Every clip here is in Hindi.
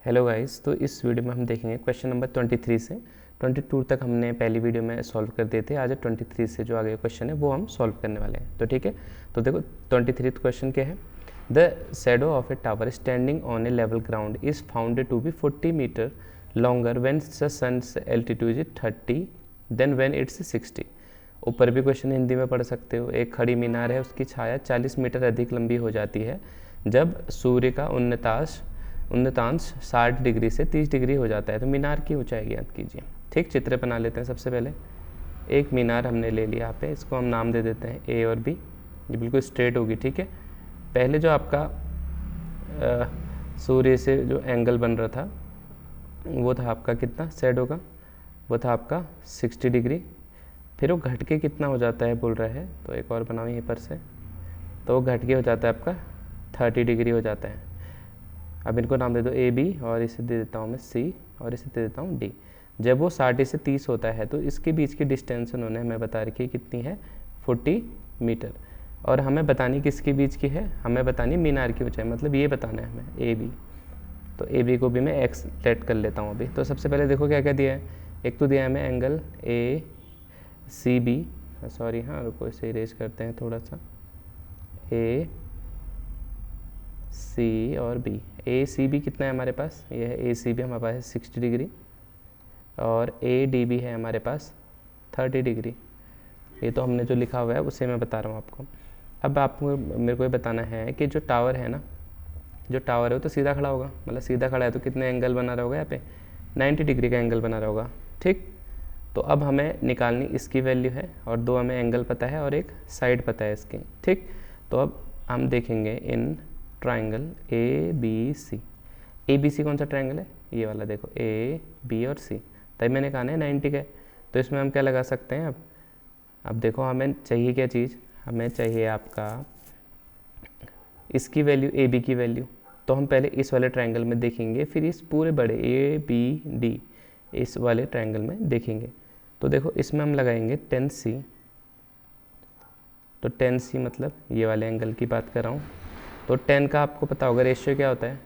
हेलो गाइस, तो इस वीडियो में हम देखेंगे क्वेश्चन नंबर 23 से 22 तक हमने पहली वीडियो में सॉल्व कर दिए थे। आज 23 से जो आगे क्वेश्चन है वो हम सॉल्व करने वाले हैं। तो ठीक है, तो देखो 23 क्वेश्चन क्या है। The shadow of a tower standing on a level ground is founded to be 40 metre longer when the sun's altitude is 30 than when it's 60। ऊपर भी क्वेश्चन हिंदी में पढ़ सकते हो। एक खड़ी मीनार है, उसकी छाया 40 मीटर अधिक लंबी हो जाती है जब सूर्य का उन्नतांश 60 डिग्री से 30 डिग्री हो जाता है। तो मीनार की ऊंचाई ज्ञात कीजिए। ठीक, चित्र बना लेते हैं। सबसे पहले एक मीनार हमने ले लिया यहाँ पे, इसको हम नाम दे देते हैं ए और बी। ये बिल्कुल स्ट्रेट होगी। ठीक है, पहले जो आपका सूर्य से जो एंगल बन रहा था वो था आपका कितना शैडो का, वो था आपका 60 डिग्री। फिर वो घट के कितना हो जाता है बोल रहा है, तो एक और बनाओ यहीं पर से, तो वो घट के हो जाता है आपका 30 डिग्री हो जाता है। अब इनको नाम दे दो ए बी, और इसे दे देता हूँ मैं सी, और इसे दे देता हूँ डी। जब वो 60 से 30 होता है तो इसके बीच की डिस्टेंस उन्होंने हमें बता रखी है कितनी है, 40 मीटर। और हमें बतानी किसके बीच की है, हमें बतानी मीनार की ऊंचाई, मतलब ये बताना है हमें ए बी। तो ए बी को भी मैं एक्स लेट कर लेता हूँ अभी। तो सबसे पहले देखो क्या क्या दिया है। एक तो दिया है हमें angle A C B, sorry हाँ रुको, इसे इरेज करते हैं थोड़ा सा, ए सी और बी। ए सी बी कितना है हमारे पास, ये है ए सी बी हमारे पास है 60 डिग्री, और ए डी बी है हमारे पास 30 डिग्री। ये तो हमने जो लिखा हुआ है उसे मैं बता रहा हूँ आपको। अब आपको मेरे को ये बताना है कि जो टावर है ना, जो टावर है वो तो सीधा खड़ा होगा, मतलब सीधा खड़ा है तो कितने एंगल बना रहा होगा यहाँ पे, 90 डिग्री का एंगल बना रहा होगा। ठीक, तो अब हमें निकालनी इसकी वैल्यू है, और दो हमें एंगल पता है और एक साइड पता है इसकी। ठीक, तो अब हम देखेंगे in triangle A B C. A B C कौन सा ट्राइंगल है, ये वाला देखो, ए बी और सी। तभी मैंने कहा ना 90 का, तो इसमें हम क्या लगा सकते हैं। अब देखो हमें चाहिए क्या चीज़, हमें चाहिए आपका इसकी वैल्यू, ए बी की वैल्यू। तो हम पहले इस वाले ट्राइंगल में देखेंगे, फिर इस पूरे बड़े ए बी डी इस वाले ट्राइंगल में देखेंगे। तो देखो इसमें हम लगाएंगे 10C। तो 10C मतलब ये वाले एंगल की बात कर रहा हूँ। तो 10 का आपको पता होगा रेशियो क्या होता है,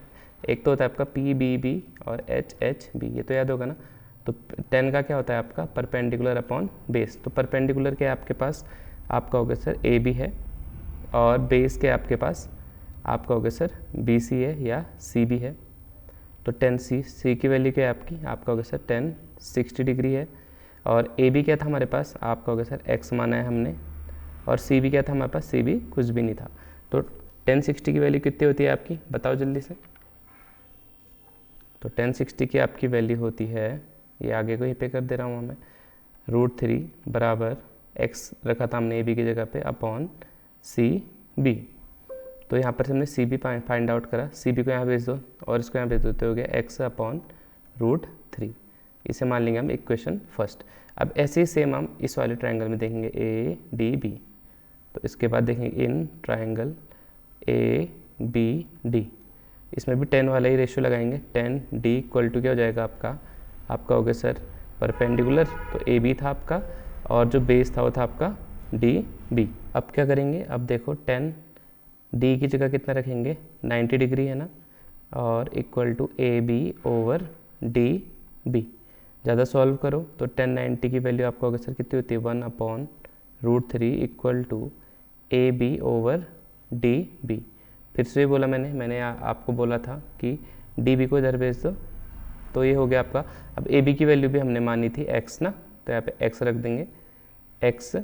एक तो होता है आपका पी बी बी और एच एच बी, ये तो याद होगा ना। तो 10 का क्या होता है आपका परपेंडिकुलर अपॉन बेस। तो परपेंडिकुलर के आपके पास आपका होगा सर ए बी है, और बेस के आपके पास आपका होगा सर बी सी है या सी बी है। तो 10C, सी की वैल्यू क्या है आपकी, आपका होगा सर 10 60 डिग्री है। और ए बी क्या था हमारे पास, आपका होगा सर एक्स माना है हमने, और सी बी क्या था हमारे पास, सी बी कुछ भी नहीं था। तो 1060 की वैल्यू कितनी होती है आपकी, बताओ जल्दी से। तो 1060 की आपकी वैल्यू होती है, ये आगे को ही पे कर दे रहा हूँ मैं, √3 बराबर एक्स रखा था हमने ए बी की जगह पे अपॉन सी बी। तो यहाँ पर से हमने सी बी फाइंड आउट करा, सी बी को यहाँ भेज दो और इसको यहाँ भेज देते हो गया एक्स अपॉन √3। इसे मान लेंगे हम इक्वेशन फर्स्ट। अब ऐसे ही सेम हम इस वाले ट्राइंगल में देखेंगे ए डी बी। तो इसके बाद देखेंगे in triangle A B D, इसमें भी 10 वाला ही रेशियो लगाएंगे। 10D इक्वल टू क्या हो जाएगा आपका हो गया सर परपेंडिकुलर, तो ए बी था आपका, और जो बेस था वो था आपका डी बी। अब क्या करेंगे, अब देखो 10D की जगह कितना रखेंगे, 90 डिग्री है ना, और equal to A B over D B. ज़्यादा सॉल्व करो तो 1090 की वैल्यू आपका होगा सर कितनी होती है, 1/√3 equal to A B over D B. फिर से बोला मैंने आपको बोला था कि डी बी को इधर भेज दो, तो ये हो गया आपका। अब ए बी की वैल्यू भी हमने मानी थी एक्स ना, तो यहाँ पे एक्स रख देंगे एक्स,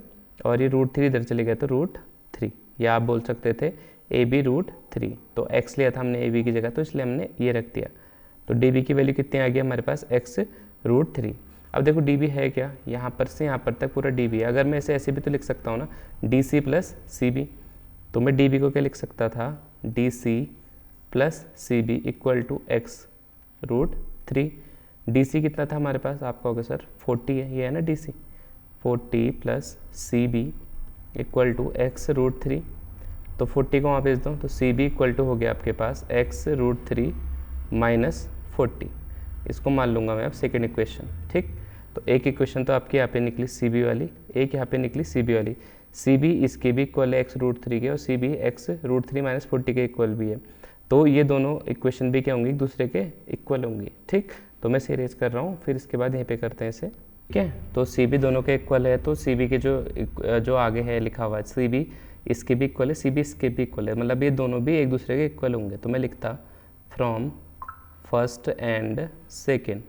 और ये √3 इधर चले गया तो √3, या आप बोल सकते थे ए बी √3। तो एक्स लिया था हमने ए बी की जगह, तो इसलिए हमने ये रख दिया। तो डी बी की वैल्यू कितनी आ गई हमारे पास, एक्स √3। अब देखो डी बी है क्या, यहाँ पर से यहाँ पर तक पूरा डी बी है। अगर मैं इसे ऐसे भी तो लिख सकता हूँ ना, D C plus C B. तो मैं डी बी को क्या लिख सकता था, D C plus C B equal to x √3। D C कितना था हमारे पास, आपका होगा सर 40 है, ये है ना D C, 40 plus C B equal to x √3। तो 40 को वहाँ भेज दो, तो सी बी इक्वल टू हो गया आपके पास एक्स √3 माइनस 40। इसको मान लूँगा मैं अब सेकेंड इक्वेशन। ठीक, तो एक इक्वेशन तो आपकी यहाँ पे निकली सी बी वाली, एक यहाँ पे निकली सी बी वाली। सी बी इसके भी इक्वल है एक्स √3 के, और सी बी एक्स √3 माइनस 40 के इक्वल भी है। तो ये दोनों इक्वेशन भी क्या होंगी, एक दूसरे के इक्वल होंगी। ठीक, तो मैं इसे इरेज कर रहा हूँ, फिर इसके बाद यहीं पे करते हैं इसे। ठीक है, तो सी बी दोनों के इक्वल है, तो सी बी के जो आगे है लिखा हुआ है सी बी इसके भी इक्वल है, सी बी इसके भी इक्वल है, मतलब ये दोनों भी एक दूसरे के इक्वल होंगे। तो मैं लिखता फ्रॉम फर्स्ट एंड सेकेंड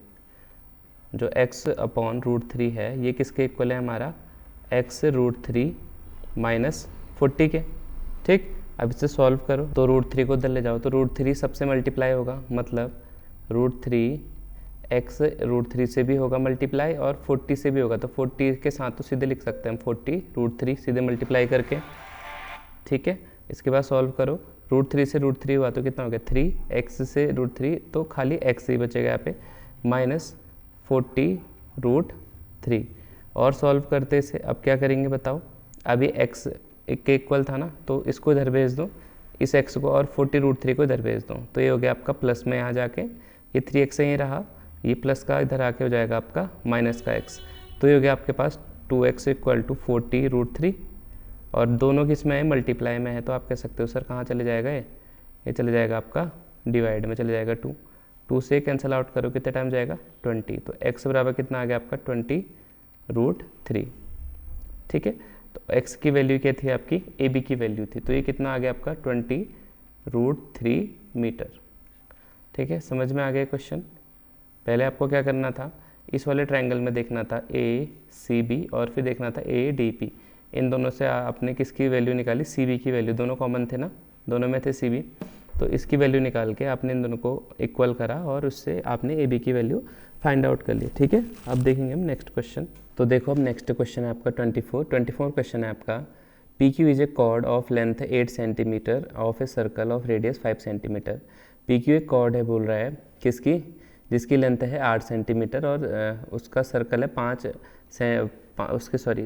जो x अपॉन √3 है ये किसके इक्वल है हमारा, x √3 माइनस 40 के। ठीक, अब इसे सॉल्व करो तो √3 को उधर ले जाओ तो √3 सबसे मल्टीप्लाई होगा, मतलब √3 x √3 से भी होगा मल्टीप्लाई और 40 से भी होगा, तो 40 के साथ तो सीधे लिख सकते हैं हम 40 √3 सीधे मल्टीप्लाई करके। ठीक है, इसके बाद सॉल्व करो, √3 से √3 हुआ तो कितना हो गया 3, x से √3 तो खाली x ही बचेगा यहाँ पे, माइनस 40 √3 और सॉल्व करते इसे। अब क्या करेंगे बताओ, अभी x एक के इक्वल था ना, तो इसको इधर भेज दो इस x को और 40 √3 को इधर भेज दो, तो ये हो गया आपका प्लस में यहाँ जाके ये 3x यहीं रहा, ये प्लस का इधर आके हो जाएगा आपका माइनस का x, तो ये हो गया आपके पास 2x इक्वल टू 40 √3 और दोनों किस में है, मल्टीप्लाई में है, तो आप कह सकते हो सर कहाँ चले जाएगा ये चले जाएगा आपका डिवाइड में चले जाएगा 2 से कैंसिल आउट करो कितने टाइम जाएगा 20, तो x बराबर कितना आ गया आपका 20 √3। ठीक है, तो x की वैल्यू क्या थी आपकी, AB की वैल्यू थी, तो ये कितना आ गया आपका 20 √3 मीटर। ठीक है, समझ में आ गया क्वेश्चन। पहले आपको क्या करना था, इस वाले ट्रायंगल में देखना था ACB और फिर देखना था ADP, इन दोनों से आपने किसकी वैल्यू निकाली, CB की वैल्यू, दोनों कॉमन थे ना, दोनों में थे CB, तो इसकी वैल्यू निकाल के आपने इन दोनों को इक्वल करा और उससे आपने AB की वैल्यू फाइंड आउट कर ली। ठीक है, अब देखेंगे हम नेक्स्ट क्वेश्चन। तो देखो अब नेक्स्ट क्वेश्चन है आपका 24 क्वेश्चन है आपका, PQ is a chord of length 8 centimetre of a circle of radius 5 centimetre. PQ एक कॉर्ड है बोल रहा है किसकी, जिसकी लेंथ है 8 सेंटीमीटर और उसका सर्कल है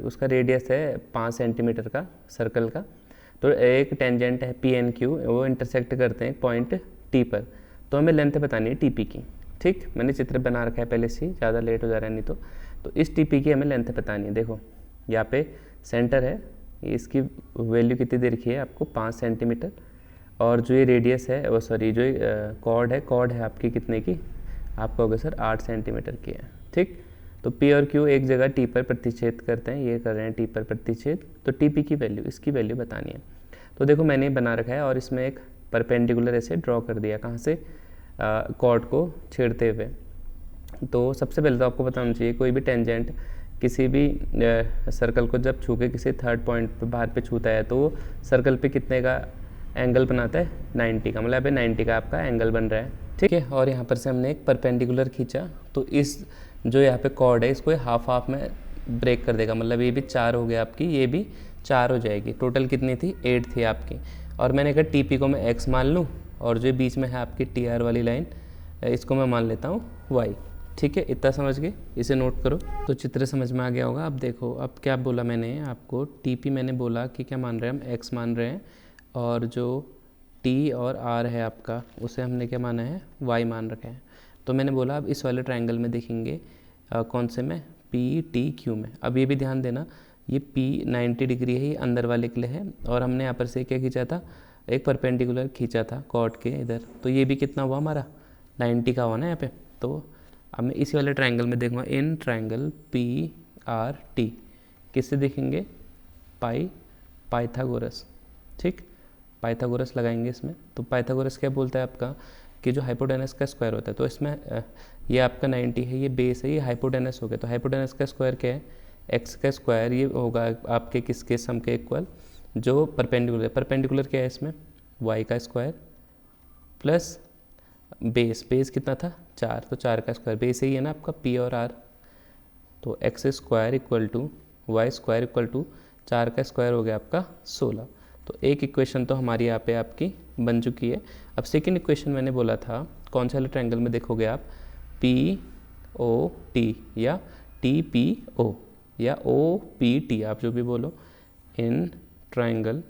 उसका रेडियस है 5 सेंटीमीटर का सर्कल का। तो एक टेंजेंट है PNQ, वो इंटरसेक्ट करते हैं पॉइंट T पर, तो हमें लेंथ बतानी है TP की। ठीक, मैंने चित्र बना रखा है पहले से, ज़्यादा लेट हो जा रहा है नहीं तो इस TP की हमें लेंथ बतानी है। देखो यहाँ पे सेंटर है, इसकी वैल्यू कितनी दे रखी है आपको 5 सेंटीमीटर और जो ये रेडियस है वो जो कॉर्ड है आपकी कितने की, आपका होगा सर 8 सेंटीमीटर की है। ठीक, तो P और Q एक जगह T पर प्रतिच्छेद करते हैं, ये कर रहे हैं T पर प्रतिच्छेद, तो TP की वैल्यू इसकी वैल्यू बतानी है। तो देखो मैंने बना रखा है और इसमें एक परपेंडिकुलर ऐसे ड्रॉ कर दिया, कहाँ से, कॉर्ड को छेड़ते हुए। तो सबसे पहले तो आपको बताना चाहिए कोई भी टेंजेंट किसी भी सर्कल को जब छू के किसी थर्ड पॉइंट पे बाहर पे छूता है तो वो सर्कल पे कितने का एंगल बनाता है, 90 का, मतलब 90 का आपका एंगल बन रहा है। ठीक है, और यहाँ पर से हमने एक परपेंडिकुलर खींचा, तो इस जो यहाँ पे कॉर्ड है इसको हाफ हाफ में ब्रेक कर देगा, मतलब ये भी 4 हो गया आपकी, ये भी 4 हो जाएगी, टोटल कितनी थी 8 थी आपकी। और मैंने कहा TP को मैं x मान लूँ और जो बीच में है आपकी TR वाली लाइन इसको मैं मान लेता हूँ y। ठीक है, इतना समझ गए, इसे नोट करो। तो चित्र समझ में आ गया होगा। अब देखो अब क्या बोला मैंने आपको, TP मैंने बोला कि क्या मान रहे हैं हम, x मान रहे हैं, और जो T और R है आपका उसे हमने क्या माना है, y मान रखे हैं। तो मैंने बोला अब इस वाले ट्रायंगल में देखेंगे कौन से में, PTQ में। अब ये भी ध्यान देना, ये P 90 डिग्री है, ये अंदर वाले के लिए है, और हमने यहाँ पर से क्या खींचा था, एक परपेंडिकुलर खींचा था कॉर्ड के इधर, तो ये भी कितना हुआ हमारा 90 का हुआ ना यहाँ पे। तो अब मैं इसी वाले ट्रायंगल में देखूँगा, इन ट्रायंगल PRT किससे देखेंगे, पाइथागोरस। ठीक, पाइथागोरस लगाएंगे इसमें। तो पाइथागोरस क्या बोलता है आपका कि जो हाइपोटेनस का स्क्वायर होता है, तो इसमें ये आपका 90 है, ये बेस है, ये हाइपोटेनस हो गया, तो हाइपोटेनस का स्क्वायर क्या है, x का स्क्वायर, ये होगा आपके किसके सम के इक्वल, जो परपेंडिकुलर क्या है इसमें, y का स्क्वायर प्लस बेस कितना था 4, तो 4 का स्क्वायर, बेस ही है ना आपका P और R, तो x square equal to y square equal to 4 का स्क्वायर हो गया आपका 16। तो एक इक्वेशन तो हमारी यहाँ पे आपकी बन चुकी है। अब सेकंड इक्वेशन मैंने बोला था कौन से वाले ट्रायंगल में देखोगे आप, POT या TPO या OPT, आप जो भी बोलो, इन ट्रायंगल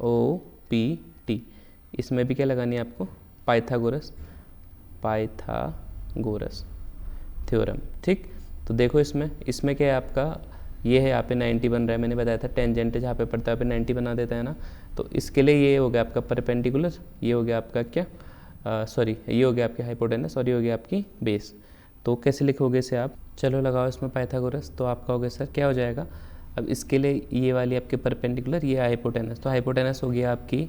OPT, इसमें भी क्या लगानी है आपको, पाइथागोरस थ्योरम। ठीक, तो देखो इसमें क्या है आपका, ये है यहाँ पे 90 बन रहा है, मैंने बताया था टेंजेंट जहाँ पे पड़ता है वहाँ पे 90 बना देता है ना। तो इसके लिए ये हो गया आपका परपेंडिकुलर, ये हो गया आपका क्या, सॉरी ये हो गया आपकी हाइपोटेनस और ये हो गया आपकी बेस। तो कैसे लिखोगे इसे आप, चलो लगाओ इसमें पाइथागोरस। तो आप कहोगे सर क्या हो जाएगा, अब इसके लिए ये वाली आपके परपेंडिकुलर, ये हाइपोटेनस, तो हाइपोटेनस हो गया आपकी,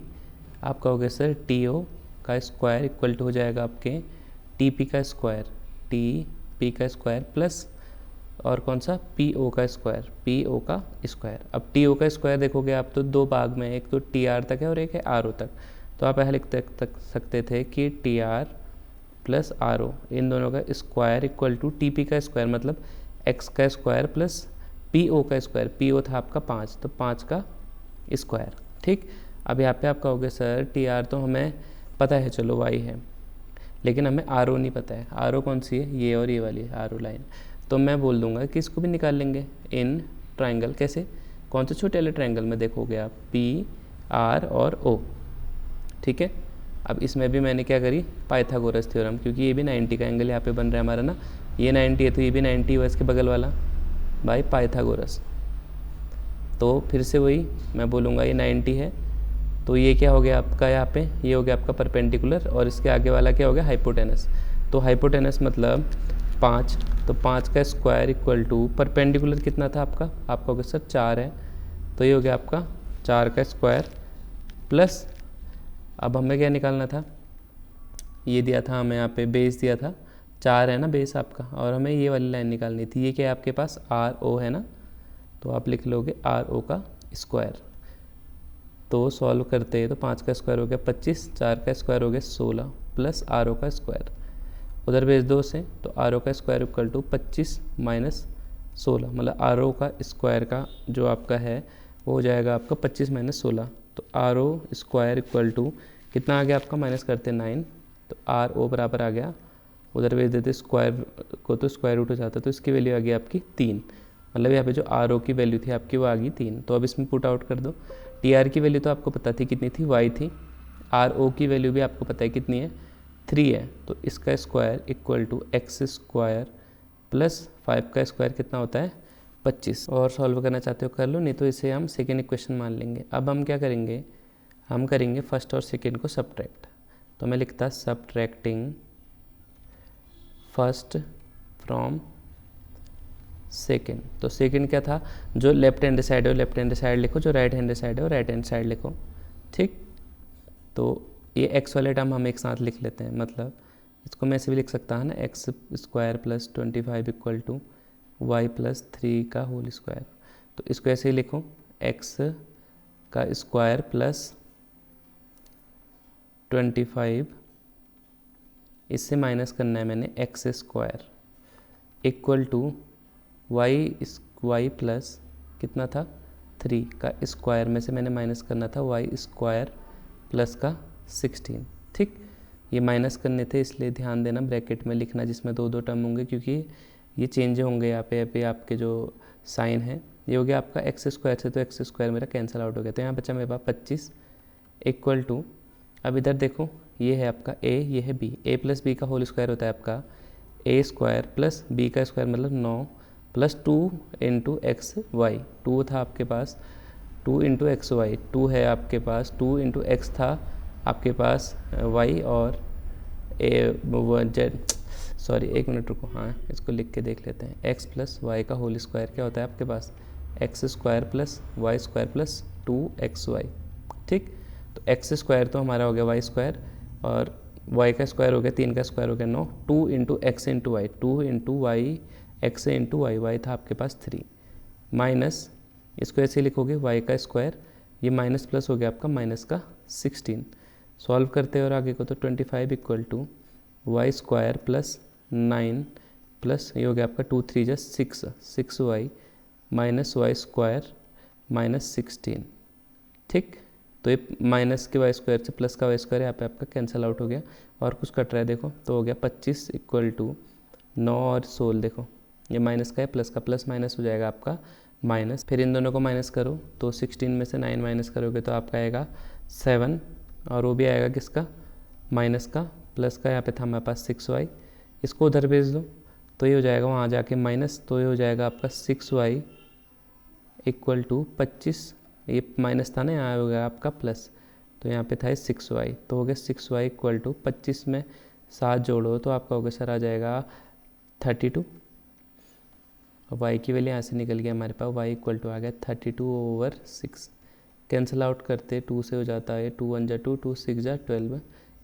आप कहोगे सर टी ओ का स्क्वायर इक्वल टू हो जाएगा आपके टी पी का स्क्वायर, टी पी का स्क्वायर प्लस और कौन सा पी ओ का स्क्वायर, पी ओ का स्क्वायर। अब टी ओ का स्क्वायर देखोगे आप तो दो भाग में, एक तो टी आर तक है और एक है आर ओ तक। तो आप पहले लिख सकते थे कि T R plus R O, इन दोनों का square equal to T P का स्क्वायर, मतलब एक्स का स्क्वायर प्लस पी ओ का स्क्वायर, पी ओ था आपका 5, तो 5 का स्क्वायर। ठीक, अब यहाँ पे आप कहोगे सर टी आर तो हमें पता है, चलो वाई है, लेकिन हमें आर ओ नहीं पता है। आर ओ कौन सी है, ये और ये वाली आर ओ लाइन। तो मैं बोल दूंगा कि इसको भी निकाल लेंगे इन ट्राइंगल। कैसे, कौन से छोटे वाले ट्राइंगल में देखोगे आप, पी आर और ओ। ठीक है, अब इसमें भी मैंने क्या करी, पाइथागोरस थ्योरम, क्योंकि ये भी 90 का एंगल यहाँ पे बन रहा है हमारा ना, ये 90 है तो ये भी 90 हुआ इसके बगल वाला, बाय पाइथागोरस। तो फिर से वही मैं बोलूँगा ये 90 है, तो ये क्या हो गया आपका यहाँ पे, ये हो गया आपका परपेंडिकुलर और इसके आगे वाला क्या हो गया, हाइपोटेनस। तो हाइपोटेनस मतलब 5, तो 5 का स्क्वायर इक्वल टू परपेंडिकुलर कितना था आपका, आपका हो गया सर 4 है, तो ये हो गया आपका 4 का स्क्वायर प्लस, अब हमें क्या निकालना था, ये दिया था हमें यहाँ पे बेस दिया था 4 है ना बेस आपका, और हमें ये वाली लाइन निकालनी थी, ये क्या है आपके पास आर ओ है ना, तो आप लिख लोगे आर ओ का स्क्वायर। तो सॉल्व करते हैं तो 5 का स्क्वायर हो गया 25, 4 का स्क्वायर हो गया 16 प्लस आर ओ का स्क्वायर, उधर भेज दो से, तो आर ओ का स्क्वायर इक्वल टू 25 माइनस 16, मतलब आर ओ का स्क्वायर का जो आपका है वो हो जाएगा आपका 25 माइनस 16। तो R O square equal to कितना आ गया आपका, माइनस करते 9, तो आर ओ बराबर आ गया, उधर भेज देते स्क्वायर को तो स्क्वायर रूट हो जाता, तो इसकी वैल्यू आ गई आपकी 3, मतलब यहाँ पे जो आर ओ की वैल्यू थी आपकी वो आ गई 3। तो अब इसमें पुट आउट कर दो, टी आर की वैल्यू तो आपको पता थी कितनी थी, वाई थी, आर ओ की वैल्यू भी आपको पता है कितनी है, 3 है, तो इसका square equal to x square plus 5 का स्क्वायर कितना होता है 25। और सॉल्व करना चाहते हो कर लो, नहीं तो इसे हम सेकेंड इक्वेशन मान लेंगे। अब हम क्या करेंगे, हम करेंगे फर्स्ट और सेकेंड को सब्ट्रैक्ट। तो मैं लिखता सब्ट्रैक्टिंग फर्स्ट फ्रॉम सेकेंड। तो सेकेंड क्या था, जो लेफ्ट हैंड साइड है वो लेफ्ट हैंड साइड लिखो, जो राइट हैंड साइड है वो राइट हैंड साइड लिखो। ठीक, तो ये एक्स वाले टर्म हम एक साथ लिख लेते हैं, मतलब इसको मैं ऐसे भी लिख सकता है ना, x square plus 25 equal to y plus 3 का होल स्क्वायर। तो इसको ऐसे ही लिखो, एक्स का स्क्वायर प्लस 25, इससे माइनस करना है मैंने x square equal to y plus कितना था 3 का स्क्वायर में से मैंने माइनस करना था वाई स्क्वायर प्लस का 16। ठीक, ये माइनस करने थे इसलिए ध्यान देना ब्रैकेट में लिखना जिसमें दो दो टर्म होंगे, क्योंकि ये चेंज होंगे यहाँ पे आपके जो साइन है। ये हो गया आपका एक्स स्क्वायर से, तो एक्स स्क्वायर मेरा कैंसिल आउट हो गया, तो यहाँ बचा मेरे पास 25 इक्वल टू, अब इधर देखो ये है आपका ए, ये है बी, ए प्लस बी का होल स्क्वायर होता है आपका ए स्क्वायर प्लस बी का स्क्वायर मतलब 9 प्लस 2 इंटू एक्स वाई, 2 था आपके पास 2 इंटू एक्स वाई, 2 है आपके पास 2 इंटू एक्स था आपके पास वाई, और सॉरी एक मिनट रुको, हाँ इसको लिख के देख लेते हैं, एक्स प्लस वाई का होल स्क्वायर क्या होता है आपके पास x square plus y square plus 2xy। ठीक, तो एक्स स्क्वायर तो हमारा हो गया वाई स्क्वायर, और वाई का स्क्वायर हो गया 3 का स्क्वायर हो गया 9, 2 into x into y, 2 into y x into y, Y था आपके पास 3 माइनस, इसको ऐसे लिखोगे वाई का स्क्वायर, ये माइनस प्लस हो गया आपका माइनस का 16। सॉल्व करते हैं और आगे को, तो 25 equal to y square plus 9 plus ये हो गया आपका 2 3 6, 6y minus Y square minus 16। ठीक, तो ये माइनस के वाई स्क्वायर से प्लस का वाई स्क्वायर यहाँ पे आपका कैंसिल आउट हो गया, और कुछ कट रहा है देखो, तो हो गया 25 इक्वल टू 9 और 16, देखो ये माइनस का है, प्लस का प्लस माइनस हो जाएगा आपका माइनस, फिर इन दोनों को माइनस करो, तो 16 में से 9 माइनस करोगे तो आपका आएगा 7, और वो भी आएगा किसका माइनस का, प्लस का यहाँ पे था हमारे पास 6y, इसको उधर भेज दो तो ये हो जाएगा वहाँ जाके माइनस, तो ये हो जाएगा आपका 6y इक्वल टू 25, ये माइनस था ना, यहाँ हो गया आपका प्लस, तो यहाँ पे था 6y, तो हो गया 6y इक्वल टू 25 में 7 जोड़ो तो आपका हो गया सर आ जाएगा 32। y की वैल्यू यहाँ से निकल गया हमारे पास, y इक्वल टू आ गया 32/6। कैंसिल आउट करते 2 से हो जाता है 2 1 जा 2, 2 6 जा 12,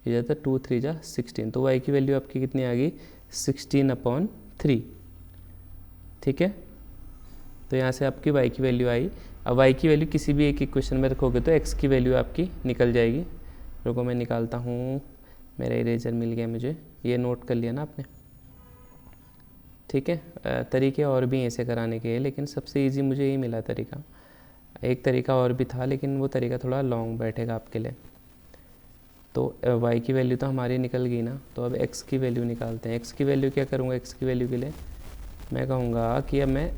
ये जाता है 2 3 जा 16, तो y की वैल्यू आपकी कितनी आ गई 16/3। ठीक है, तो यहाँ से आपकी y की वैल्यू आई। अब y की वैल्यू किसी भी एक इक्वेशन में रखोगे तो x की वैल्यू आपकी निकल जाएगी। रुको मैं निकालता हूँ, मेरा इरेजर मिल गया मुझे, ये नोट कर लिया ना आपने। ठीक है, तरीके और भी ऐसे कराने के, लेकिन सबसे इजी मुझे यही मिला तरीका। एक तरीका और भी था लेकिन वो तरीका थोड़ा लॉन्ग बैठेगा आपके लिए। तो y की वैल्यू तो हमारी निकल गई ना, तो अब x की वैल्यू निकालते हैं। x की वैल्यू क्या करूँगा, x की वैल्यू के लिए मैं कहूँगा कि अब मैं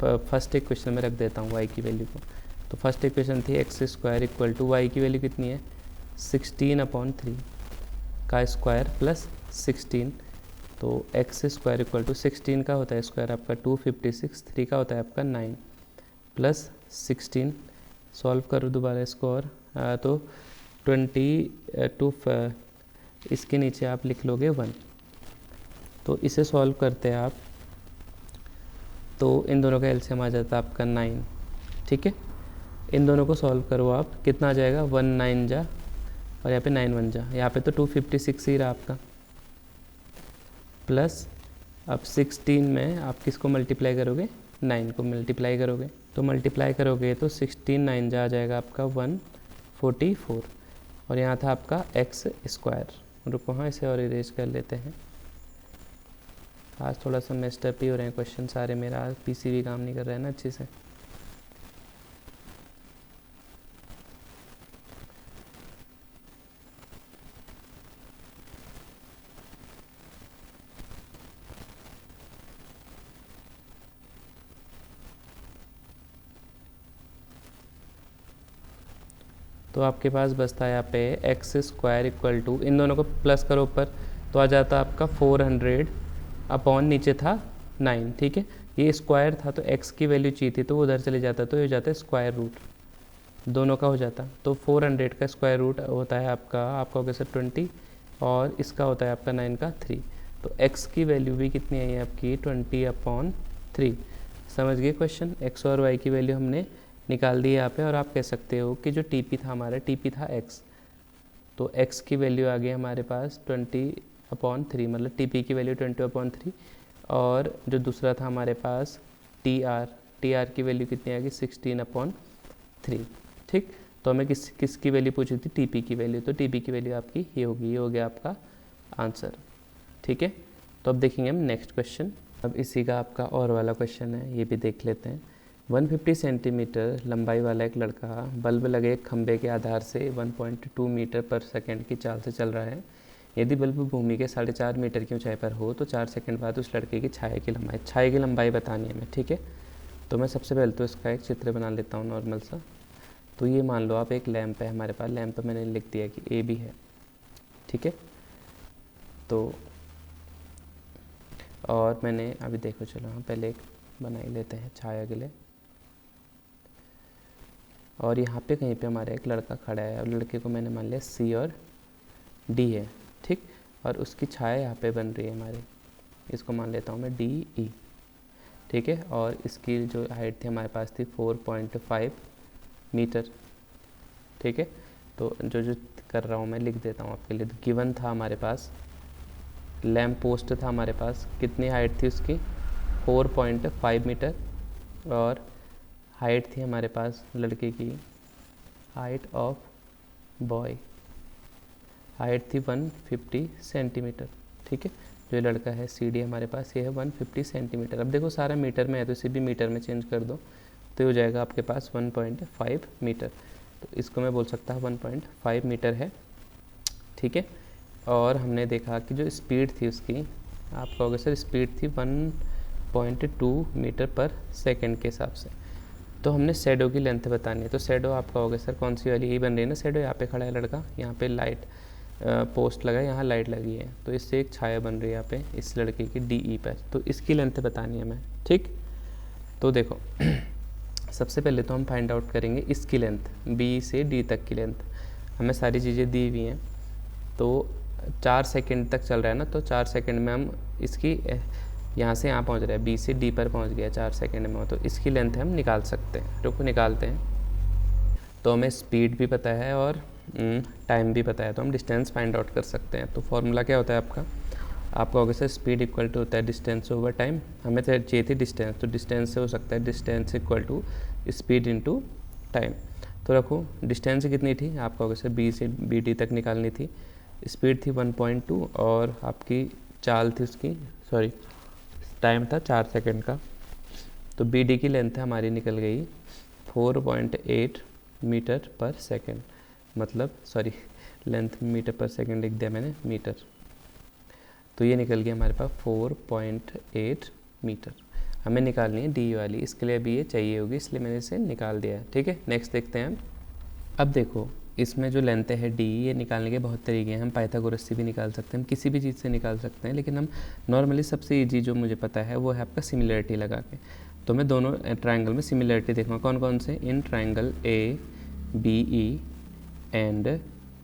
फर्स्ट इक्वेशन में रख देता हूँ y की वैल्यू को। तो फर्स्ट इक्वेशन थी x² इक्वल टू y की वैल्यू कितनी है 16/3 का स्क्वायर प्लस 16, तो x² इक्वल टू 16 का होता है स्क्वायर आपका 256, 3 का होता है आपका 9 प्लस 16। सॉल्व करो दोबारा इसको और तो 22 इसके नीचे आप लिख लोगे 1। तो इसे सॉल्व करते हैं आप, तो इन दोनों का एलसीएम आ जाता है आपका 9। ठीक है, इन दोनों को सॉल्व करो आप, कितना आ जाएगा 1 9 जा और यहाँ पे 9 1 जा, यहाँ पे तो 256 ही रहा आपका, प्लस अब 16 में आप किसको मल्टीप्लाई करोगे 9 को मल्टीप्लाई करोगे, तो मल्टीप्लाई करोगे तो 16 9 जा आ जाएगा आपका 144 और यहाँ था आपका x²। रुको हाँ इसे और इरेज कर लेते हैं, आज थोड़ा सा मेस्ड अप ही हो रहे हैं क्वेश्चन सारे, मेरा आज पीसी भी काम नहीं कर रहा है ना अच्छे से। तो आपके पास बचता है यहाँ पे x² इक्वल टू, इन दोनों को प्लस करो ऊपर तो आ जाता आपका 400 अपॉन नीचे था 9। ठीक है, ये स्क्वायर था तो x की वैल्यू चाहिए थी तो वो उधर चले जाता, तो ये हो जाता है स्क्वायर रूट, दोनों का हो जाता। तो 400 का स्क्वायर रूट होता है आपका हो गया सर 20 और इसका होता है आपका 9 का 3, तो x की वैल्यू भी कितनी आई है आपकी 20/3। समझ गए क्वेश्चन, x और y की वैल्यू हमने निकाल दी यहाँ पे। और आप कह सकते हो कि जो TP था हमारा, TP था x, तो x की वैल्यू आ गई हमारे पास 20/3, मतलब TP की वैल्यू 20/3, और जो दूसरा था हमारे पास TR की वैल्यू कितनी आ गई 16/3। ठीक, तो हमें किसकी वैल्यू पूछी थी TP की वैल्यू, तो TP की वैल्यू आपकी ये होगी, ये हो गया आपका आंसर। ठीक है, तो अब देखेंगे हम नेक्स्ट क्वेश्चन। अब इसी का आपका और वाला क्वेश्चन है, ये भी देख लेते हैं। 150 सेंटीमीटर लंबाई वाला एक लड़का बल्ब लगे एक खंभे के आधार से 1.2 मीटर पर सेकंड की चाल से चल रहा है। यदि बल्ब भूमि के 4.5 मीटर की ऊंचाई पर हो तो 4 सेकंड बाद उस लड़के की छाया की लंबाई बतानी है हमें। ठीक है, तो मैं सबसे पहले तो इसका एक चित्र बना लेता हूँ नॉर्मल सा। तो ये मान लो आप एक लैंप है हमारे पास, लैंप पर मैंने लिख दिया कि AB है। ठीक है, तो और मैंने अभी देखो, चलो हाँ पहले एक बना ही लेते हैं छाया के लिए। और यहाँ पे कहीं पे हमारा एक लड़का खड़ा है और लड़के को मैंने मान लिया C और D है। ठीक, और उसकी छाया यहाँ पे बन रही है हमारी, इसको मान लेता हूँ मैं DE। ठीक है, और इसकी जो हाइट थी हमारे पास थी 4.5 मीटर। ठीक है, तो जो कर रहा हूँ मैं लिख देता हूँ आपके लिए। तो गिवन था हमारे पास लैम्प पोस्ट था हमारे पास, कितनी हाइट थी उसकी 4.5 मीटर, और हाइट थी हमारे पास लड़के की, हाइट ऑफ बॉय हाइट थी 150 सेंटीमीटर। ठीक है, जो लड़का है CD हमारे पास ये है 150 सेंटीमीटर। अब देखो सारा मीटर में है तो इसे भी मीटर में चेंज कर दो तो हो जाएगा आपके पास 1.5 मीटर। तो इसको मैं बोल सकता हूँ 1.5 मीटर है। ठीक है, और हमने देखा कि जो स्पीड थी उसकी, आप कहोगे सर स्पीड थी 1.2 मीटर पर सेकंड के हिसाब से। तो हमने शैडो की लेंथ बतानी है। तो शैडो आप कहोगे सर कौन सी वाली, यही बन रही है ना शैडो, यहाँ पे खड़ा है लड़का, यहाँ पे लाइट पोस्ट लगा है, यहाँ लाइट लगी है, तो इससे एक छाया बन रही है यहाँ पे इस लड़के की DE पर। तो इसकी लेंथ बतानी है हमें। ठीक, तो देखो सबसे पहले तो हम फाइंड आउट करेंगे इसकी लेंथ, बी से डी तक की लेंथ। हमें सारी चीज़ें दी हुई हैं, तो 4 सेकंड तक चल रहा है ना, तो 4 सेकंड में हम इसकी यहाँ से यहाँ पहुँच रहा है, बी से डी पर पहुँच गया 4 सेकंड में, तो इसकी लेंथ हम निकाल सकते हैं। रुको निकालते हैं। तो हमें स्पीड भी पता है और टाइम भी पता है, तो हम डिस्टेंस फाइंड आउट कर सकते हैं। तो फॉर्मूला क्या होता है आपका होगा सर, स्पीड इक्वल टू होता है डिस्टेंस ओवर टाइम। हमें तो चाहिए थी डिस्टेंस, तो डिस्टेंस से हो सकता है distance equal to speed into time. तो रखो डिस्टेंस कितनी थी, आपका होगा सर बी से बी डी तक निकालनी थी। स्पीड थी 1.2 और आपकी चाल थी उसकी, सॉरी टाइम था 4 सेकंड का। तो बी डी की लेंथ हमारी निकल गई 4.8 मीटर पर सेकंड, मतलब सॉरी लेंथ मीटर पर सेकंड लिख दिया मैंने, मीटर। तो ये निकल गया हमारे पास 4.8 मीटर। हमें निकालनी है डी वाली, इसके लिए अभी ये चाहिए होगी, इसलिए मैंने इसे निकाल दिया है। ठीक है, नेक्स्ट देखते हैं हम। अब देखो इसमें जो लेंथ है डी, ये निकालने के बहुत तरीके हैं। हम पाइथागोरस से भी निकाल सकते हैं, हम किसी भी चीज़ से निकाल सकते हैं, लेकिन हम नॉर्मली सबसे ईजी जो मुझे पता है वो है आपका सिमिलरिटी लगा के। तो मैं दोनों ट्रायंगल में सिमिलरिटी देखूँगा, कौन कौन से, in triangle A B E and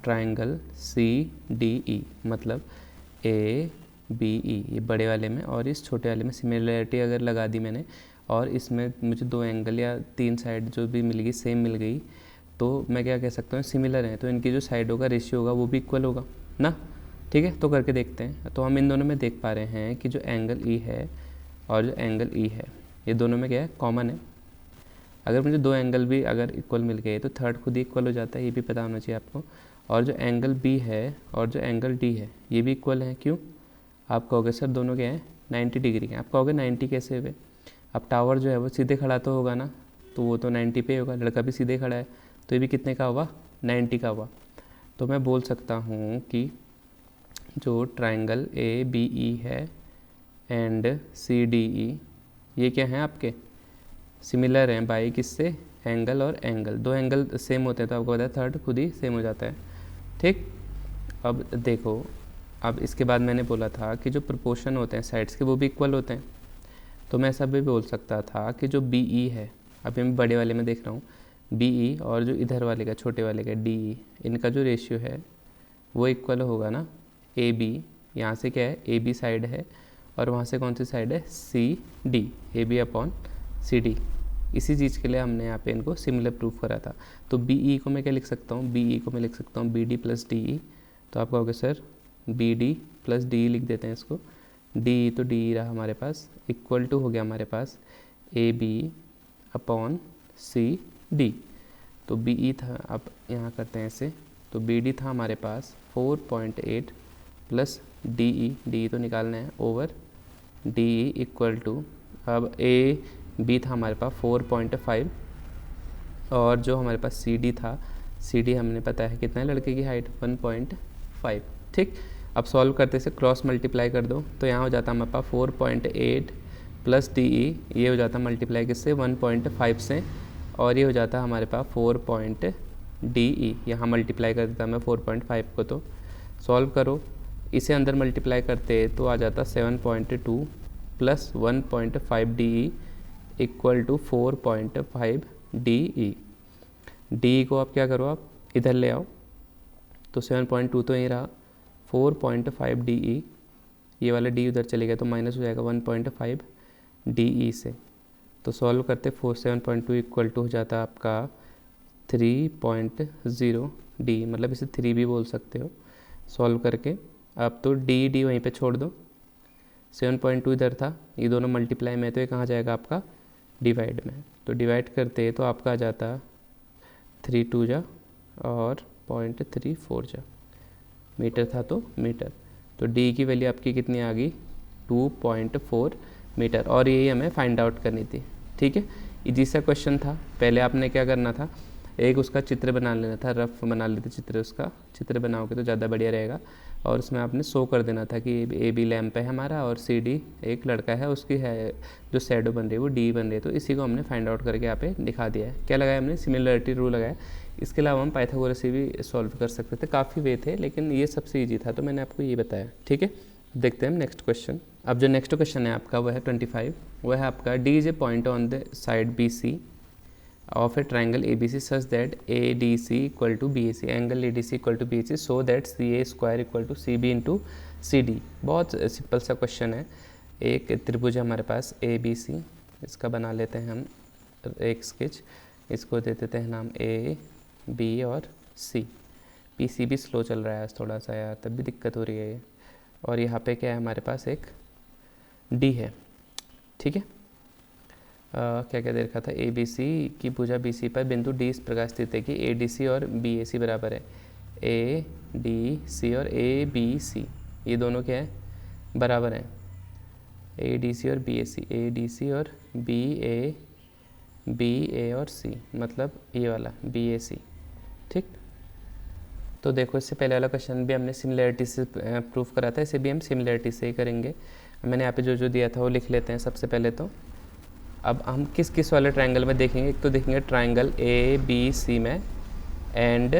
triangle C D E, मतलब ए बी ई ये बड़े वाले में और इस छोटे वाले में सिमिलरिटी अगर लगा दी मैंने, और इसमें मुझे 2 एंगल या 3 साइड जो भी मिल गई, सेम मिल गई, तो मैं क्या कह सकता हूँ, सिमिलर हैं, तो इनकी जो साइडों का रेशियो होगा वो भी इक्वल होगा ना। ठीक है, तो करके देखते हैं। तो हम इन दोनों में देख पा रहे हैं कि जो एंगल ई है और जो एंगल ई है, ये दोनों में क्या है, कॉमन है। अगर मुझे 2 एंगल भी अगर इक्वल मिल गए तो थर्ड खुद ही इक्वल हो जाता है, ये भी पता होना चाहिए आपको। और जो एंगल बी है और जो एंगल डी है ये भी इक्वल है। क्यों, आप कहोगे सर दोनों क्या है 90 डिग्री हैं। आप कहोगे 90 कैसे हुए, अब टावर जो है वो सीधे खड़ा तो होगा ना, तो वो तो 90 पे होगा, लड़का भी सीधे खड़ा है, तो ये भी कितने का हुआ, 90 का हुआ। तो मैं बोल सकता हूँ कि जो ट्रायंगल ए बी ई है एंड सी डी ई, ये क्या हैं आपके, सिमिलर हैं बाई किससे, एंगल और एंगल। 2 एंगल सेम होते हैं तो आपको पता है थर्ड खुद ही सेम हो जाता है। ठीक, अब देखो, अब इसके बाद मैंने बोला था कि जो प्रोपोर्शन होते हैं साइड्स के वो भी इक्वल होते हैं। तो मैं ऐसा भी बोल सकता था कि जो बी ई है, अभी मैं बड़े वाले में देख रहा हूँ, बी ई और जो इधर वाले का छोटे वाले का डी ई, इनका जो रेशियो है वो इक्वल होगा ना ए बी, यहाँ से क्या है ए बी साइड है और वहाँ से कौन सी साइड है, C D, A B upon C D. इसी चीज़ के लिए हमने यहाँ पे इनको सिमिलर प्रूफ करा था। तो बी ई को मैं क्या लिख सकता हूँ, बी ई को मैं लिख सकता हूँ B D plus D E. तो आप कहोगे sir B D plus D लिख देते हैं इसको, डी तो डी रहा हमारे पास, इक्वल टू हो गया हमारे पास A B upon C D. तो बी ई था, अब यहाँ करते हैं इसे, तो बी डी था हमारे पास 4.8 प्लस डी ई तो निकालना है, over D E equal to, अब ए बी था हमारे पास 4.5 और जो हमारे पास सी डी था, सी डी हमने पता है कितना है लड़के की हाइट 1.5। ठीक, अब सॉल्व करते से क्रॉस मल्टीप्लाई कर दो, तो यहाँ हो जाता हमारे पास 4.8 प्लस डी ई, ये हो जाता मल्टीप्लाई किससे 1.5 से, और ये हो जाता हमारे पास 4 डी ई, यहाँ मल्टीप्लाई कर देता मैं 4.5 को। तो सॉल्व करो, इसे अंदर मल्टीप्लाई करते तो आ जाता 7.2 plus 1.5 D E equal to 4.5 D E. D को आप क्या करो, आप इधर ले आओ, तो 7.2 तो यही रहा, 4.5 डी ई, ये वाला डी उधर चले गया तो माइनस हो जाएगा 1.5 डी ई से। तो सॉल्व करते 7.2 इक्वल टू हो जाता आपका 3.0 डी, मतलब इसे 3 भी बोल सकते हो सॉल्व करके। अब तो डी वहीं पे छोड़ दो, 7.2 इधर था, ये दोनों मल्टीप्लाई में, तो ये कहाँ जाएगा आपका डिवाइड में। तो डिवाइड करते तो आपका आ जाता 3 2 जा और 0.34 जा, मीटर था तो मीटर। तो डी की वैल्यू आपकी कितनी आ गई, 2.4 मीटर, और यही हमें फाइंड आउट करनी थी। ठीक है, इजी सा क्वेश्चन था। पहले आपने क्या करना था, एक उसका चित्र बना लेना था, रफ बना लेते चित्र, उसका चित्र बनाओगे तो ज़्यादा बढ़िया रहेगा। और उसमें आपने शो कर देना था कि ए बी लैम्प है हमारा और सी डी एक लड़का है, उसकी है जो शैडो बन रही है वो डी बन रही है। तो इसी को हमने फाइंड आउट करके यहाँ पे दिखा दिया है। क्या लगाया हमने, सिमिलरिटी रूल लगाया। इसके अलावा हम पाइथागोरस से भी सॉल्व कर सकते थे, काफ़ी वे थे, लेकिन ये सबसे ईजी था तो मैंने आपको ये बताया। ठीक है, देखते हैं हम नेक्स्ट क्वेश्चन। अब जो नेक्स्ट क्वेश्चन है आपका वह है 25, वह है आपका D is a point on the side B C of a triangle A B C such that A D C equal to B A C, angle A D C equal to B A C so that C A square equal to C B into C D. बहुत सिंपल सा क्वेश्चन है। एक त्रिभुज है हमारे पास ए बी सी, इसका बना लेते हैं हम एक स्केच, इसको दे देते हैं नाम ए बी और सी। पी सी भी स्लो चल रहा है आज थोड़ा सा यार, तब भी दिक्कत हो रही है ये। और यहाँ पे क्या है हमारे पास एक डी है, ठीक है। क्या क्या दे रखा था, ए बी सी की भुजा बी सी पर बिंदु डी इस प्रकार स्थित है कि ए डी सी और बी ए सी बराबर है। ए डी सी और ए बी सी ये दोनों क्या है, बराबर हैं। ए डी सी और B A C, A D सी और बी ए और सी, मतलब ये वाला बी ए सी, ठीक। तो देखो इससे पहले वाला क्वेश्चन भी हमने सिमिलैरिटी से प्रूफ करा था, इसे भी हम सिमिलैरिटी से ही करेंगे। मैंने यहाँ पे जो जो दिया था वो लिख लेते हैं सबसे पहले। तो अब हम किस किस वाले ट्रायंगल में देखेंगे, एक तो देखेंगे ट्रायंगल ए बी सी में and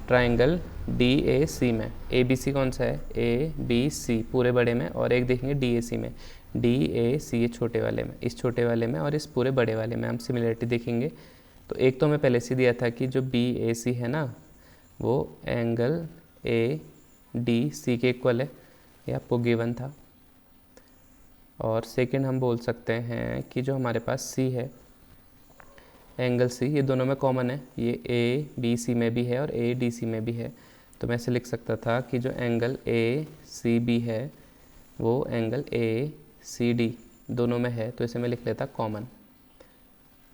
triangle D A C में। ए बी सी कौन सा है, ए बी सी पूरे बड़े में, और एक देखेंगे डी ए सी में, डी ए सी ये छोटे वाले में, इस छोटे वाले में और इस पूरे बड़े वाले में हम सिमिलरिटी देखेंगे। तो एक तो हमें पहले से दिया था कि जो बी ए सी है ना वो एंगल ए डी सी के इक्वल है, ये आपको गिवन था। और सेकंड हम बोल सकते हैं कि जो हमारे पास सी है एंगल सी, ये दोनों में कॉमन है, ये ए बी सी में भी है और ए डी सी में भी है। तो मैं ऐसे लिख सकता था कि जो एंगल ए सी बी है वो एंगल ए सी डी दोनों में है, तो इसे मैं लिख लेता कॉमन।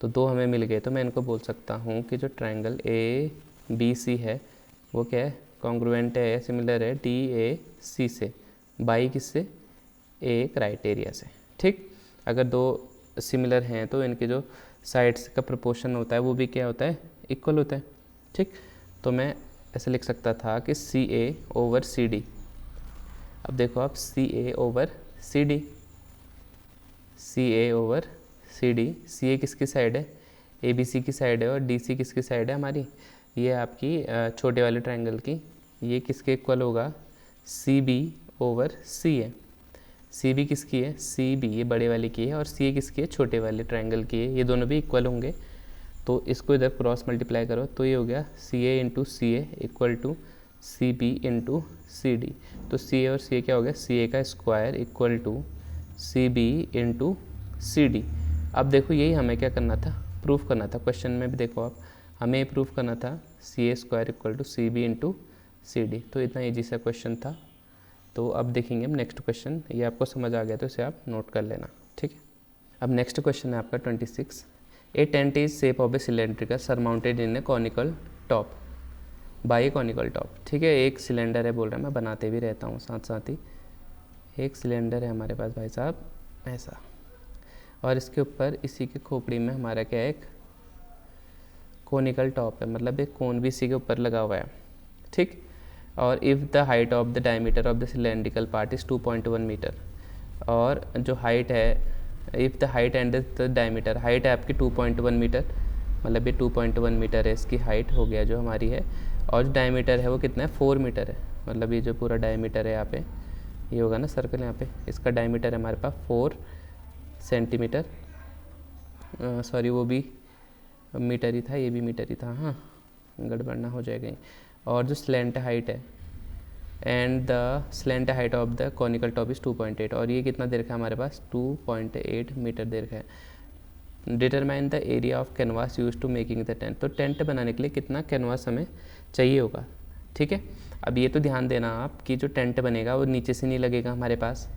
तो दो हमें मिल गए, तो मैं इनको बोल सकता हूँ कि जो ट्रायंगल ए बी सी है वो क्या है, कॉन्ग्रुएंट है, सिमिलर है डी ए सी से, बाई किससे, ए क्राइटेरिया से, ठीक। अगर दो सिमिलर हैं तो इनके जो साइड्स का प्रोपोर्शन होता है वो भी क्या होता है, इक्वल होता है, ठीक। तो मैं ऐसे लिख सकता था कि सी ए ओवर सी डी। अब देखो आप सी ए ओवर सी डी, सी ए ओवर सी डी, सी ए किसकी साइड है, ए बी सी की साइड है, और डी सी किसकी साइड है हमारी, ये आपकी छोटे वाले ट्रायंगल की, ये किसके इक्वल होगा, सी बी ओवर सी ए। सी बी किसकी है, सी बी ये बड़े वाले की है, और सी ए किसकी है, छोटे वाले ट्रायंगल की है, ये दोनों भी इक्वल होंगे। तो इसको इधर क्रॉस मल्टीप्लाई करो तो ये हो गया C A into C A equal to C B into C D. तो सी ए और सी ए क्या हो गया, सी ए का square equal to C B into C D. अब देखो यही हमें क्या करना था, प्रूफ करना था। क्वेश्चन में भी देखो आप, हमें प्रूफ करना था C A square equal to C B into C D. तो इतना ईजी सा क्वेश्चन था। तो अब देखेंगे हम नेक्स्ट क्वेश्चन, ये आपको समझ आ गया तो इसे आप नोट कर लेना, ठीक है। अब नेक्स्ट क्वेश्चन है आपका 26। A tent is shape of a cylindrical surmounted in a conical top by a conical top, ठीक है। एक सिलेंडर है बोल रहा है, मैं बनाते भी रहता हूँ साथ साथ ही। एक सिलेंडर है हमारे पास भाई साहब ऐसा, और इसके ऊपर इसी के खोपड़ी में हमारा क्या है, एक कॉनिकल टॉप है, मतलब एक कोन भी इसी के ऊपर लगा हुआ है, ठीक। और if the height of the diameter of the cylindrical part is 2.1 metre, और जो हाइट है, if the height and the diameter, height है आपकी 2.1 मीटर, मतलब ये 2.1 मीटर है इसकी हाइट हो गया जो हमारी है, और जो डायमीटर है वो कितना है, 4 मीटर है। मतलब ये जो पूरा डायमीटर है यहाँ पे, ये होगा ना सर्कल यहाँ पे, इसका डायमीटर है हमारे पास 4 सेंटीमीटर, सॉरी वो भी मीटर ही था, ये भी मीटर ही था, हाँ गड़बड़ ना हो जाएगा। और जो स्लेंट हाइट है and the slant height of the conical top is 2.8, और ये कितना दे रखा है हमारे पास, 2.8 मीटर दे रखा है। Determine the area of canvas use to making the tent, तो टेंट बनाने के लिए कितना कैनवास हमें चाहिए होगा, ठीक है। अब ये तो ध्यान देना आप कि जो टेंट बनेगा वो नीचे से नहीं लगेगा हमारे पास,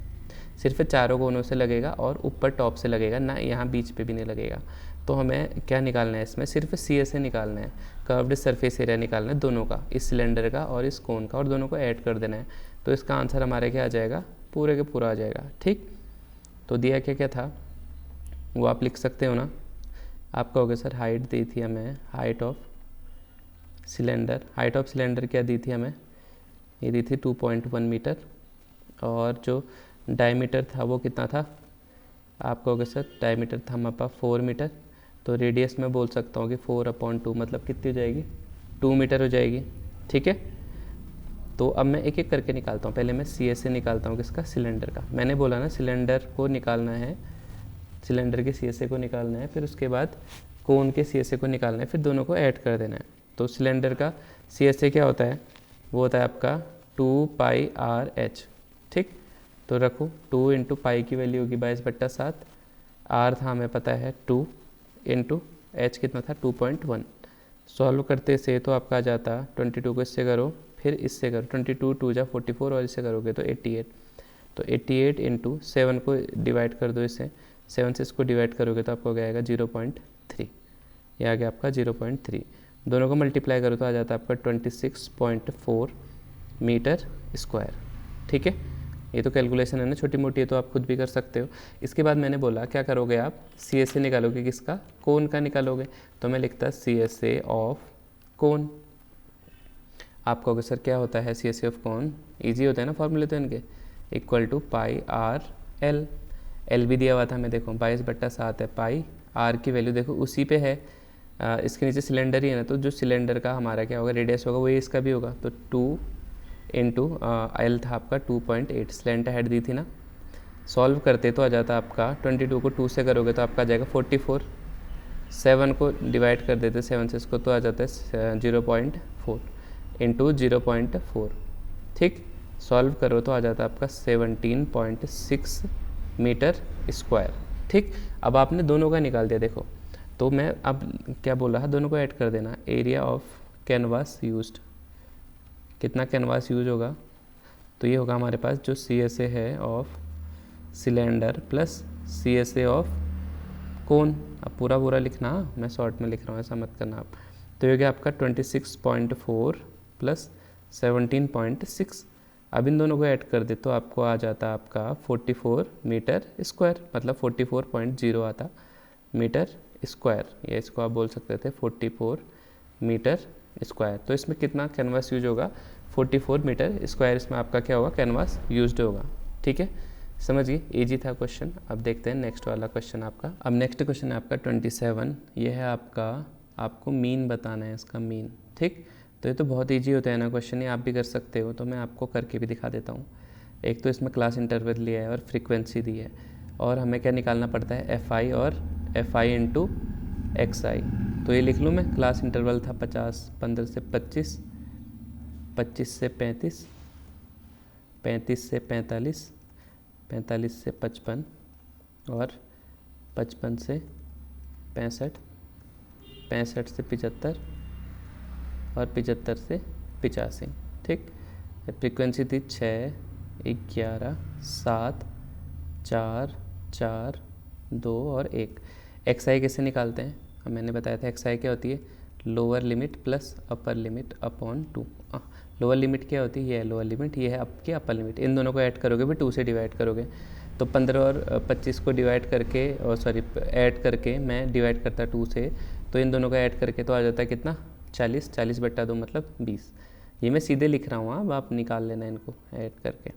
सिर्फ चारों कोनों से लगेगा और ऊपर टॉप से लगेगा ना, यहाँ बीच पे भी नहीं लगेगा। तो हमें क्या निकालना है इसमें, सिर्फ सी ए से निकालना है, कर्व्ड सरफेस एरिया निकालना है दोनों का, इस सिलेंडर का और इस कोन का, और दोनों को ऐड कर देना है। तो इसका आंसर हमारे क्या आ जाएगा, पूरे के पूरा आ जाएगा, ठीक। तो दिया क्या क्या था वो आप लिख सकते हो ना, आप कहोगे सर हाइट दी थी हमें, height of cylinder, height of cylinder क्या दी थी हमें, ये दी थी 2.1 मीटर, और जो डायमीटर था वो कितना था, आप कहोगे सर डायमीटर था हमारे पास 4 मीटर, तो रेडियस में बोल सकता हूँ कि 4/2 मतलब कितनी हो जाएगी, 2 मीटर हो जाएगी, ठीक है। तो अब मैं एक एक करके निकालता हूँ, पहले मैं सी ए से निकालता हूँ किसका, सिलेंडर का। मैंने बोला ना सिलेंडर को निकालना है, सिलेंडर के सी ए से को निकालना है, फिर उसके बाद कोन के CSA को निकालना है, फिर दोनों को ऐड कर देना है। तो सिलेंडर का CSA क्या होता है, वो होता है आपका 2πRh। ठीक, तो रखो 2 इंटू पाई की वैल्यू होगी 22/7, R था हमें पता है 2 इंटू H कितना था 2.1। सॉल्व करते से तो आपका आ जाता 22 को इससे करो, फिर इससे करो, 22 2 जा 44 और इससे करोगे तो 88। तो 88 इंटू 7 को डिवाइड कर दो, इससे 7 से इसको डिवाइड करोगे तो आपको हो जाएगा 0.3। ये आ गया आपका 0.3। दोनों को मल्टीप्लाई करो तो आ जाता है आपका 26.4 मीटर स्क्वायर। ठीक है, ये तो कैलकुलेशन है ना, छोटी मोटी है तो आप खुद भी कर सकते हो। इसके बाद मैंने बोला क्या करोगे आप, CSA निकालोगे, किसका, कोन का निकालोगे। तो मैं लिखता CSA ऑफ कोन। आप कहोगे सर क्या होता है CSA ऑफ कोन, ईजी होता है ना फॉर्मूले तो इनके, इक्वल टू πRL। एल भी दिया हुआ था हमें, देखो 22/7 है, पाई आर की वैल्यू देखो उसी पे है, इसके नीचे सिलेंडर ही है ना, तो जो सिलेंडर का हमारा क्या होगा, रेडियस होगा, वही इसका भी होगा। तो 2 इंटू एल था आपका 2.8, सिलेंडर हेड दी थी ना। सॉल्व करते तो आ जाता आपका 22 को 2 से करोगे तो आपका आ जाएगा 44। 7 को डिवाइड कर देते 7 से इसको तो आ जाता है 0.4 इंटू 0.4। ठीक, सॉल्व करो तो आ जाता है आपका 17.6 मीटर स्क्वायर। ठीक, अब आपने दोनों का निकाल दिया। देखो तो मैं अब क्या बोल रहा, दोनों को ऐड कर देना। एरिया ऑफ कैनवास यूज्ड, कितना कैनवास यूज होगा, तो ये होगा हमारे पास जो CSA है of cylinder plus CSA of cone. अब पूरा पूरा लिखना, मैं शॉर्ट में लिख रहा हूँ, ऐसा मत करना आप। तो ये हो गया आपका 26.4 प्लस 17.6। अब इन दोनों को ऐड कर दे तो आपको आ जाता आपका 44 मीटर स्क्वायर, मतलब 44.0 आता मीटर स्क्वायर। ये इसको आप बोल सकते थे 44 मीटर स्क्वायर। तो इसमें कितना कैनवास यूज होगा, 44 मीटर स्क्वायर इसमें आपका क्या होगा, कैनवास यूज्ड होगा। ठीक है, समझिए, इजी था क्वेश्चन। अब देखते हैं नेक्स्ट वाला क्वेश्चन आपका। अब नेक्स्ट क्वेश्चन है आपका 27। ये है आपका, आपको मीन बताना है इसका मीन। ठीक, तो ये तो बहुत इजी होता है ना क्वेश्चन, ये आप भी कर सकते हो। तो मैं आपको करके भी दिखा देता हूँ। एक तो इसमें क्लास इंटरवल लिया है और फ्रीक्वेंसी दी है, और हमें क्या निकालना पड़ता है, FI और FI इंटू XI। तो ये लिख लूँ मैं, क्लास इंटरवल था 50, 15 से 25, 25 से 35, 35 से 45, 45 से 55 और 55 से 65, 65 से 75 और 75 से 85। ठीक, फ्रीक्वेंसी थी 6, 11, 7, 4, 4, 2 और 1। XI कैसे निकालते हैं, मैंने बताया था XI क्या होती है, lower limit plus upper limit upon 2। Lower limit क्या होती है, ये है लोअर लिमिट, ये है आपकी अपर लिमिट। इन दोनों को ऐड करोगे भी 2 से डिवाइड करोगे, तो 15 और 25 को डिवाइड करके, और सॉरी ऐड करके मैं डिवाइड करता 2 से, तो इन दोनों को ऐड करके तो आ जाता है कितना, 40, 40/2 मतलब 20। ये मैं सीधे लिख रहा हूँ, अब आप निकाल लेना इनको ऐड करके।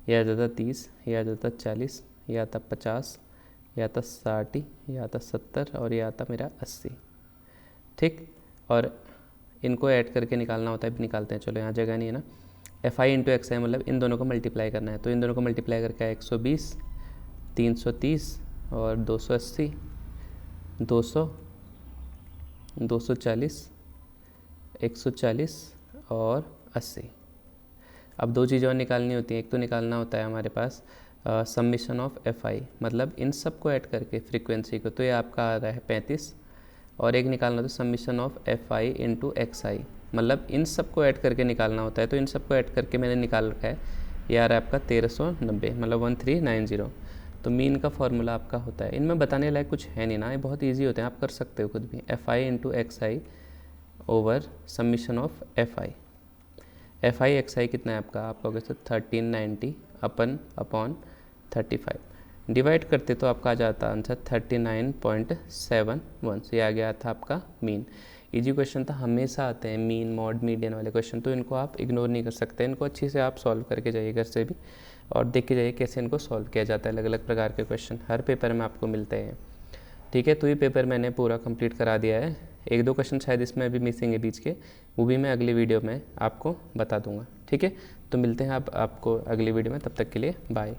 यह आ जाता 30, यह आ जाता 40, यह आता 50, यह आता 60, यह आता 70 और यह आता मेरा 80। ठीक, और इनको ऐड करके निकालना होता है, निकालते हैं। चलो यहाँ जगह नहीं है ना। FI इंटू XI मतलब इन दोनों को मल्टीप्लाई करना है, तो इन दोनों को मल्टीप्लाई करके 120, 330 और 280, 200, 240, 140 और 80। अब 2 चीज़ें और निकालनी होती हैं। एक तो निकालना होता है हमारे पास समिशन ऑफ FI, मतलब इन सब को ऐड करके फ्रीक्वेंसी को, तो ये आपका आ रहा है 35। और एक निकालना होता है summation of FI into XI, मतलब इन सब को ऐड करके निकालना होता है। तो इन सब को ऐड करके मैंने निकाल रखा है, ये आ रहा है आपका 1390, मतलब 1390। तो मीन का फॉर्मूला आपका होता है, इनमें बताने लायक कुछ है नहीं ना, ये बहुत ईजी होते हैं, आप कर सकते हो खुद भी। FI into XI over summation of FI। FI XI कितना है आपका, आप कहोगे तो 1390 अपॉन 35 डिवाइड करते तो आपका आ जाता आंसर 39.71। ये आ गया था आपका मीन। इजी क्वेश्चन था, हमेशा आते हैं मीन, मॉड, मीडियन वाले क्वेश्चन, तो इनको आप इग्नोर नहीं कर सकते। इनको अच्छी से आप सॉल्व करके जाइए घर से भी, और देख के जाइए कैसे इनको सॉल्व किया जाता है। अलग अलग प्रकार के क्वेश्चन हर पेपर में आपको मिलते हैं। ठीक है, तो ये पेपर मैंने पूरा कंप्लीट करा दिया है। 1-2 क्वेश्चन शायद इसमें अभी मिसिंग है बीच के, वो भी मैं अगली वीडियो में आपको बता दूंगा। ठीक है, तो मिलते हैं आपको अगली वीडियो में, तब तक के लिए बाय।